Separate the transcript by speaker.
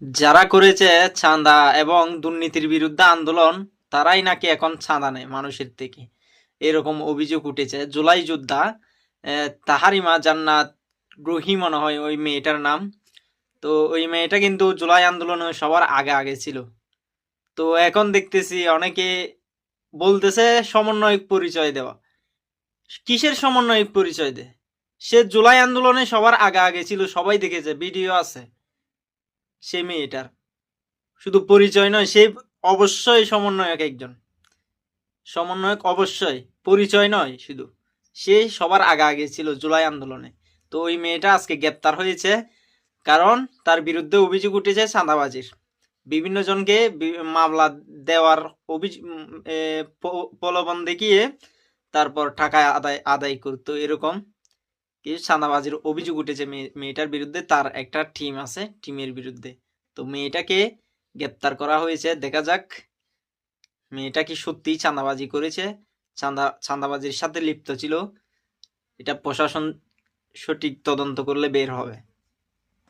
Speaker 1: যারা করেছে চাঁদা এবং দুর্নীতির বিরুদ্ধে আন্দোলন, তারাই নাকি এখন চাঁদা নেয় মানুষের থেকে, এরকম অভিযোগ উঠেছে। জুলাই যোদ্ধা তাহারিমা জান্নাত রুহি মনে হয় ওই মেয়েটার নাম। তো ওই মেয়েটা কিন্তু জুলাই আন্দোলনে সবার আগে আগে ছিল। তো এখন দেখতেছি অনেকে বলতেছে সমন্বয়ক পরিচয় দেওয়া। কিসের সমন্বয়ক পরিচয় দেয়? সে জুলাই আন্দোলনে সবার আগে আগে ছিল, সবাই দেখেছে, ভিডিও আছে সে মেয়েটার। শুধু পরিচয় নয়, সে অবশ্যই সমন্বয়ক একজন। সমন্বয়ক অবশ্যই, পরিচয় নয় শুধু। সে সবার আগে আগে ছিল জুলাই আন্দোলনে। তো ওই মেয়েটা আজকে গ্রেপ্তার হয়েছে, কারণ তার বিরুদ্ধে অভিযোগ উঠেছে চাঁদাবাজির। বিভিন্ন জনকে মামলা দেওয়ার অভিযোগ, প্রলোভন দেখিয়ে তারপর টাকা আদায় আদায় করতো, এরকম কিছু চাঁদাবাজির অভিযোগ উঠেছে মেয়েটার বিরুদ্ধে। তার একটা টিম আছে, টিমের বিরুদ্ধে। তো মেয়েটাকে গ্রেপ্তার করা হয়েছে। দেখা যাক মেয়েটা কি সত্যিই চাঁদাবাজি করেছে, চাঁদাবাজির সাথে লিপ্ত ছিল। এটা প্রশাসন সঠিক তদন্ত করলে বের হবে।